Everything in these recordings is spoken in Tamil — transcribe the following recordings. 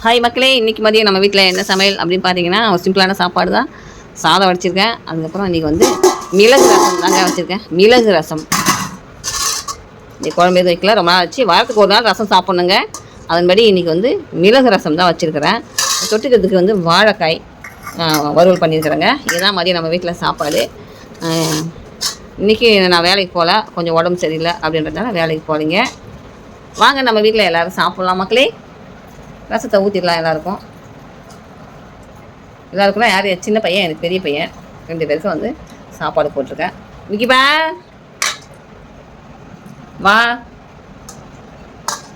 ஹாய் மக்களே, இன்றைக்கி மதியம் நம்ம வீட்டில் என்ன சமையல் அப்படின்னு பார்த்தீங்கன்னா ஒரு சிம்பிளான சாப்பாடு தான். சாதம் வச்சுருக்கேன். அதுக்கப்புறம் இன்றைக்கி வந்து மிளகு ரசம் தாங்க வச்சுருக்கேன். மிளகு ரசம் குழம்பு எதுவும் வைக்கல, ரொம்ப நாள் வச்சு வாரத்துக்கு ஒரு நாள் ரசம் சாப்பிட்ணுங்க. அதன்படி இன்றைக்கி வந்து மிளகு ரசம் தான் வச்சுருக்கிறேன். தொட்டுக்கிறதுக்கு வந்து வாழைக்காய் வறுவல் பண்ணியிருக்கிறேங்க. இதுதான் மதியம் நம்ம வீட்டில் சாப்பாடு. இன்றைக்கி நான் வேலைக்கு போகல, கொஞ்சம் உடம்பு சரியில்லை அப்படின்றதுனால வேலைக்கு போகிறீங்க. வாங்க நம்ம வீட்டில் எல்லோரும் சாப்பிட்லாம் மக்களே. ரசத்தை ஊற்றிடலாம் எல்லாருக்கும். யார் சின்ன பையன், எனக்கு பெரிய பையன், 2 பேருக்கும் வந்து சாப்பாடு போட்டிருக்கேன். விக்கிப்பா வா.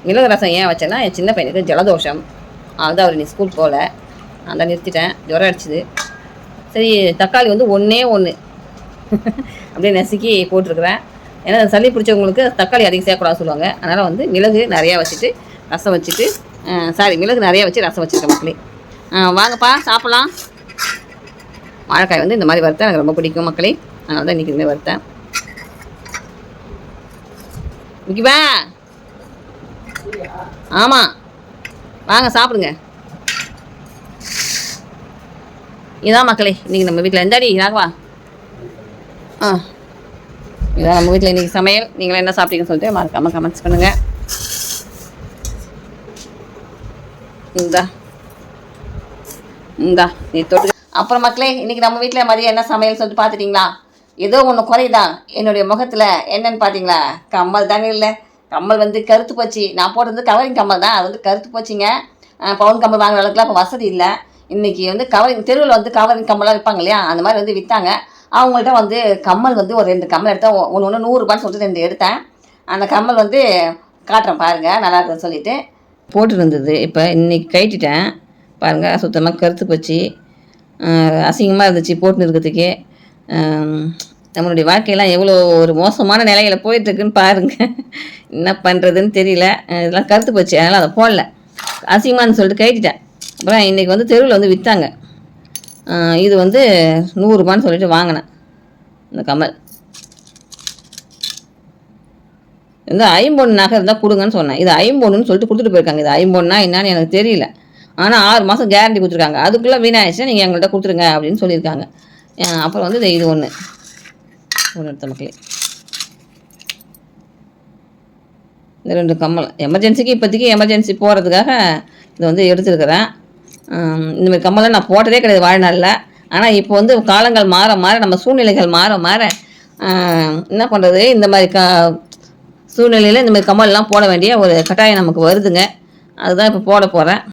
மிளகு ரசம் ஏன் வச்சேன்னா, என் சின்ன பையனுக்கு ஜலதோஷம். அதுதான் அவர் நீ ஸ்கூல் போகல, நான் தான் நிறுத்திட்டேன். ஜுரம் அடிச்சுது. சரி, தக்காளி வந்து ஒன்றே ஒன்று அப்படியே நசுக்கி போட்டிருக்குறேன். ஏன்னா சளி பிடிச்சவங்களுக்கு தக்காளி அதிகம் சேர்க்கக்கூடாது சொல்லுவாங்க. அதனால் வந்து மிளகு நிறையா வச்சுட்டு ரசம் வச்சுட்டு மிளகு நிறையா வச்சு ரசம் வச்சுருக்கேன் மக்களே. வாங்கப்பா சாப்பிட்லாம். வாழைக்காய் வந்து இந்த மாதிரி வறுத்தேன், எனக்கு ரொம்ப பிடிக்கும் மக்களே. அதனால தான் இன்றைக்கி இதுமாதிரி வறுத்தேன். முக்கியமா ஆமாம், வாங்க சாப்பிடுங்க. இதான் மக்களே இன்றைக்கி நம்ம வீட்டில் எந்தாடி ராகவா. இதான் நம்ம வீட்டில் இன்றைக்கி சமையல். நீங்களும் என்ன சாப்பிட்டீங்கன்னு சொல்லிட்டு மறக்காமல் கமெண்ட்ஸ் பண்ணுங்கள். இந்தா நீ தொட்டு. அப்புறம் மக்களே, இன்றைக்கி நம்ம வீட்டில் மதியம் என்ன சமையல் சொல்லிட்டு பார்த்துட்டிங்களா? ஏதோ ஒன்று குறைதான் என்னுடைய முகத்தில். என்னன்னு பார்த்தீங்களா? கம்மல் தாங்க இல்லை. கம்மல் வந்து கருத்து போச்சு. நான் போட்டது கவரிங் கம்மல் தான், அது வந்து கருத்து போச்சுங்க. பவுன் கம்மல் வாங்குற அளவுக்குலாம் இப்போ வசதி இல்லை. இன்றைக்கி வந்து கவரிங் தெருவில் வந்து கவரிங் கம்மலாக விற்பாங்க இல்லையா, அந்த மாதிரி வந்து விற்றாங்க. அவங்கள்ட்ட வந்து கம்மல் வந்து ஒரு 2 கம்மல் எடுத்தேன். ஒன்று 100 ரூபான்னு சொல்லிட்டு 2 எடுத்தேன். அந்த கம்மல் வந்து காட்டுறேன் பாருங்கள், நல்லா இருக்குன்னு சொல்லிட்டு போட்டுருந்தது. இப்போ இன்றைக்கி கைட்டிட்டேன் பாருங்கள். சுத்தமாக கருத்து போச்சு, அசிங்கமாக இருந்துச்சு போட்டுன்னு இருக்கிறதுக்கே. நம்மளுடைய வாழ்க்கையெல்லாம் எவ்வளோ ஒரு மோசமான நிலையில் போயிட்டுருக்குன்னு பாருங்கள். என்ன பண்ணுறதுன்னு தெரியல. இதெல்லாம் கருத்து போச்சு, அதனால் அதை போடல. அசிங்கமானு சொல்லிட்டு கைட்டிட்டேன். அப்புறம் இன்றைக்கி வந்து தெருவில் வந்து விற்றாங்க. இது வந்து 100 ரூபான்னு சொல்லிட்டு வாங்கினேன் இந்த கமல். இந்த 50 நகை இருந்தால் கொடுங்கன்னு சொன்னேன். இது 50ன்னு சொல்லிட்டு கொடுத்துட்டு போயிருக்காங்க. இது 50னா என்னன்னு எனக்கு தெரியல. ஆனால் 6 மாதம் கேரண்டி கொடுத்துருக்காங்க. அதுக்குள்ளே வீணாயிடுச்சுன்னா நீங்கள் எங்கள்கிட்ட கொடுத்துருங்க அப்படின்னு சொல்லியிருக்காங்க. அப்புறம் வந்து இது ஒன்று எடுத்த மக்களே. இந்த 2 கம்மல் எமர்ஜென்சிக்கு, இப்போதைக்கு எமர்ஜென்சி போகிறதுக்காக இதை வந்து எடுத்துருக்கிறேன். இந்தமாதிரி கம்மலாம் நான் போட்டதே கிடையாது வாழ்நாளில். ஆனால் இப்போ வந்து காலங்கள் மாற மாற, நம்ம சூழ்நிலைகள் மாற மாற என்ன பண்ணுறது, இந்த மாதிரி சூழ்நிலையில் இந்த மாதிரி கம்மல்லாம் போட வேண்டிய ஒரு கட்டாயம் நமக்கு வருதுங்க. அதுதான் இப்போ போட போகிறேன்.